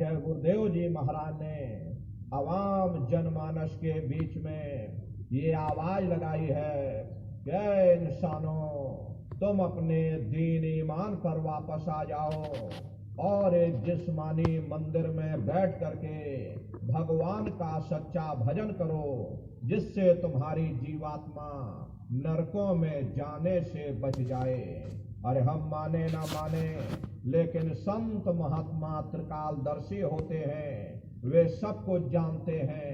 है गुरुदेव जी महाराज ने आवाम जनमानस के बीच में ये आवाज लगाई है कि ऐ इंसानों, तुम अपने दीन ईमान पर वापस आ जाओ और एक जिस्मानी मंदिर में बैठ करके भगवान का सच्चा भजन करो, जिससे तुम्हारी जीवात्मा नरकों में जाने से बच जाए। अरे हम माने ना माने, लेकिन संत महात्मा त्रिकालदर्शी होते हैं, वे सब कुछ जानते हैं।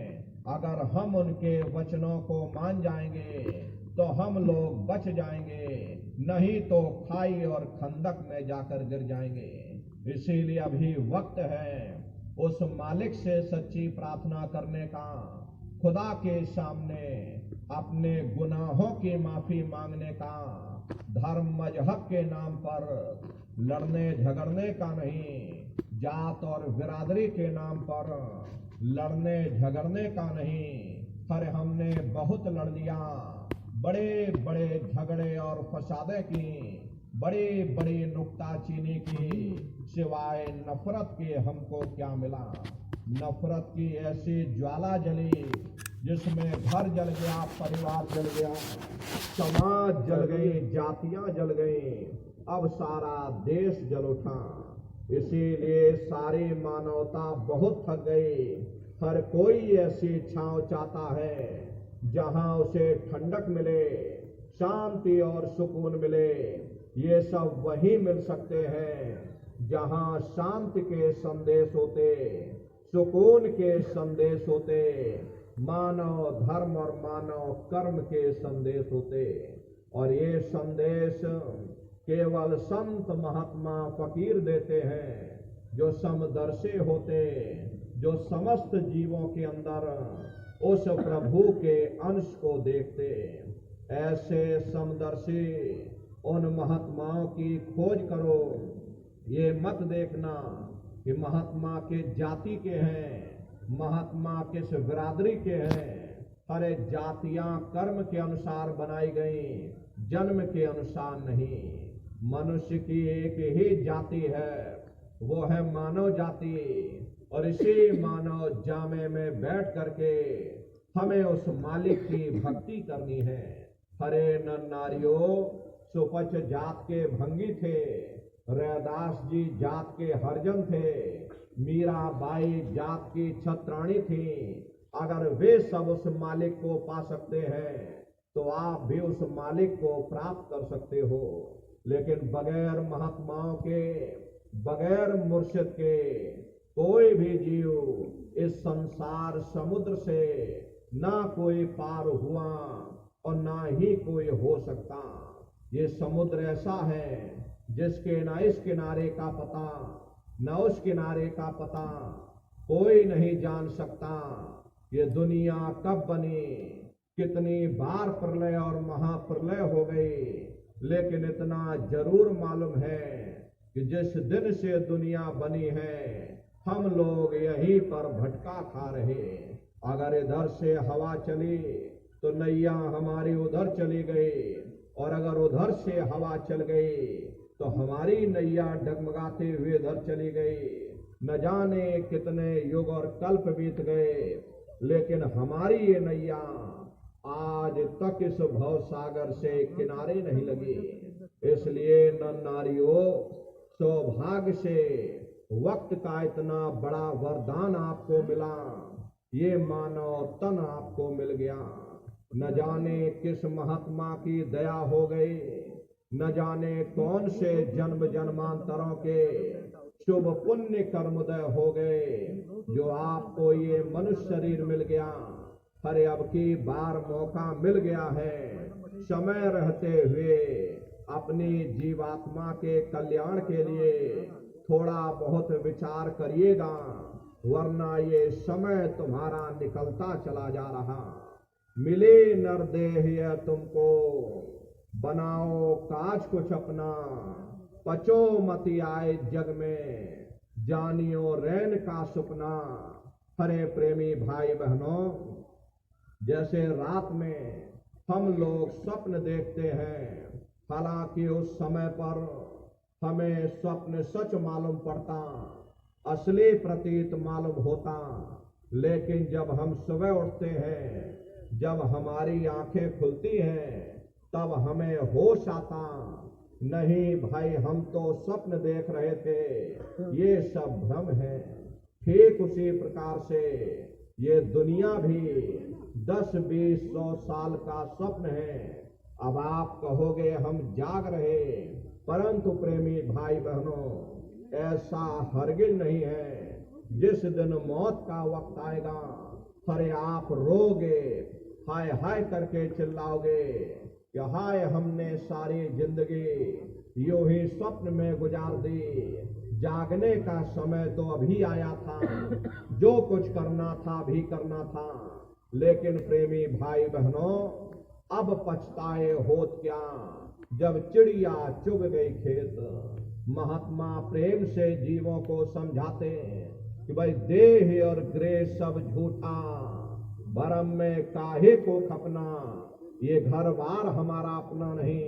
अगर हम उनके वचनों को मान जाएंगे तो हम लोग बच जाएंगे, नहीं तो खाई और खंदक में जाकर गिर जाएंगे। इसीलिए अभी वक्त है उस मालिक से सच्ची प्रार्थना करने का, खुदा के सामने अपने गुनाहों की माफी मांगने का, धर्म मजहब के नाम पर लड़ने झगड़ने का नहीं, जात और बिरादरी के नाम पर लड़ने झगड़ने का नहीं। अरे हमने बहुत लड़ लिया, बड़े बड़े झगड़े और फसादे की, बड़ी बड़ी नुक्ताचीनी की, सिवाय नफरत के हमको क्या मिला। नफरत की ऐसी ज्वाला जली जिसमें घर जल गया, परिवार जल गया, समाज जल गई, जातियां जल गई, अब सारा देश जल उठा। इसीलिए सारी मानवता बहुत थक गई। हर कोई ऐसी छांव चाहता है जहां उसे ठंडक मिले, शांति और सुकून मिले। ये सब वही मिल सकते हैं जहां शांति के संदेश होते, सुकून के संदेश होते, मानव धर्म और मानव कर्म के संदेश होते। और ये संदेश केवल संत महात्मा फकीर देते हैं, जो समदर्शी होते, जो समस्त जीवों के अंदर उस प्रभु के अंश को देखते। ऐसे समदर्शी उन महात्माओं की खोज करो। ये मत देखना कि महात्मा के जाति के हैं, महात्मा किस बिरादरी के हैं। अरे जातियां कर्म के अनुसार बनाई गई, जन्म के अनुसार नहीं। मनुष्य की एक ही जाति है, वो है मानव जाति। और इसी मानव जामे में बैठ करके हमें उस मालिक की भक्ति करनी है। हरे नर नारियों, सुपच जात के भंगी थे, रैदास जी जात के हरजन थे, मीराबाई जात की छत्राणी थी। अगर वे सब उस मालिक को पा सकते हैं तो आप भी उस मालिक को प्राप्त कर सकते हो। लेकिन बगैर महात्माओं के, बगैर मुर्शिद के कोई भी जीव इस संसार समुद्र से ना कोई पार हुआ और ना ही कोई हो सकता। ये समुद्र ऐसा है जिसके ना इस किनारे का पता, न उस किनारे का पता कोई नहीं जान सकता। ये दुनिया कब बनी, कितनी बार प्रलय और महाप्रलय हो गई, लेकिन इतना जरूर मालूम है कि जिस दिन से दुनिया बनी है हम लोग यहीं पर भटका खा रहे। अगर इधर से हवा चली तो नैया हमारी उधर चली गई, और अगर उधर से हवा चल गई तो हमारी नैया डगमगाते हुए इधर चली गई। न जाने कितने युग और कल्प बीत गए, लेकिन हमारी ये नैया आज तक इस भव सागर से किनारे नहीं लगी। इसलिए नर नारियों, सौभाग्य से वक्त का इतना बड़ा वरदान आपको मिला, ये मानव तन आपको मिल गया। न जाने किस महात्मा की दया हो गई, न जाने कौन से जन्म जन्मांतरों के शुभ पुण्य कर्मोदय हो गए जो आपको ये मनुष्य शरीर मिल गया। अरे अब की बार मौका मिल गया है, समय रहते हुए अपनी जीवात्मा के कल्याण के लिए थोड़ा बहुत विचार करिएगा, वरना ये समय तुम्हारा निकलता चला जा रहा। मिले नरदेह तुमको, बनाओ काज कुछ अपना, पचो मति आए जग में, जानियो रैन का सुपना। हरे प्रेमी भाई बहनों, जैसे रात में हम लोग स्वप्न देखते हैं, हालांकि उस समय पर हमें स्वप्न सच मालूम पड़ता, असली प्रतीत मालूम होता। लेकिन जब हम सुबह उठते हैं, जब हमारी आंखें खुलती हैं, तब हमें होश आता, नहीं भाई हम तो स्वप्न देख रहे थे, ये सब भ्रम है। ठीक उसी प्रकार से ये दुनिया भी 10-20-100 साल का स्वप्न है। अब आप कहोगे हम जाग रहे, परंतु प्रेमी भाई बहनों, ऐसा हरगिज नहीं है। जिस दिन मौत का वक्त आएगा, अरे आप रोगे, हाय हाय करके चिल्लाओगे कि हाय हमने सारी जिंदगी यूं ही स्वप्न में गुजार दी, जागने का समय तो अभी आया था, जो कुछ करना था भी करना था। लेकिन प्रेमी भाई बहनों, अब पछताए होत क्या, जब चिड़िया चुग गई खेत। महात्मा प्रेम से जीवों को समझाते कि भाई देह और ग्रह सब झूठा, भरम में काहे को खपना, ये घर बार हमारा अपना नहीं,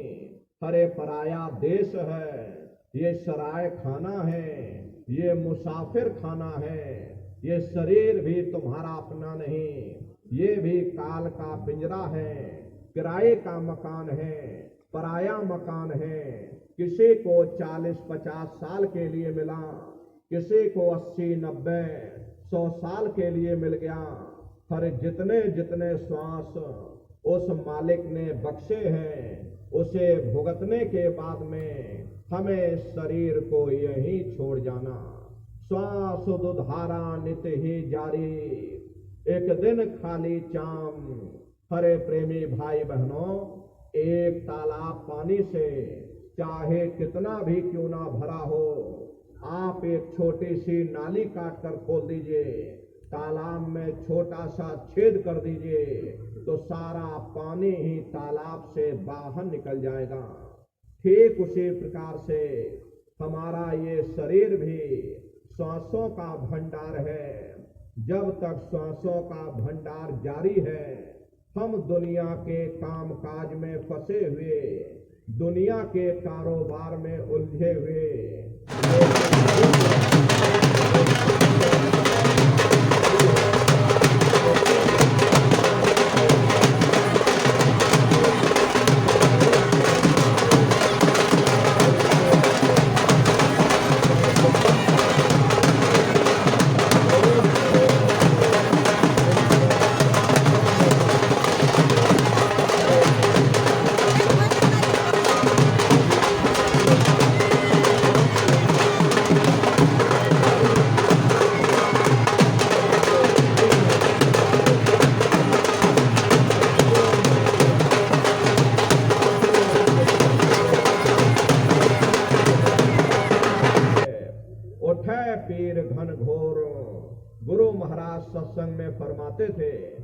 हरे पराया देश है, ये सराय खाना है, ये मुसाफिर खाना है, ये शरीर भी तुम्हारा अपना नहीं, ये भी काल का पिंजरा है, किराए का मकान है, पराया मकान है। किसी को 40-50 साल के लिए मिला, किसी को 80-90-100 साल के लिए मिल गया। हर जितने जितने श्वास उस मालिक ने बख्शे हैं, उसे भुगतने के बाद में हमें शरीर को यही छोड़ जाना। श्वास दुधारा नित ही जारी, एक दिन खाली चाम। हरे प्रेमी भाई बहनों, एक तालाब पानी से चाहे कितना भी क्यों ना भरा हो, आप एक छोटी सी नाली काट कर खोल दीजिए, तालाब में छोटा सा छेद कर दीजिए, तो सारा पानी ही तालाब से बाहर निकल जाएगा। ठीक उसी प्रकार से हमारा ये शरीर भी श्वासों का भंडार है। जब तक श्वासों का भंडार जारी है, हम दुनिया के काम काज में फंसे हुए, दुनिया के कारोबार में उलझे हुए पीर घन घोर। गुरु महाराज सत्संग में फरमाते थे,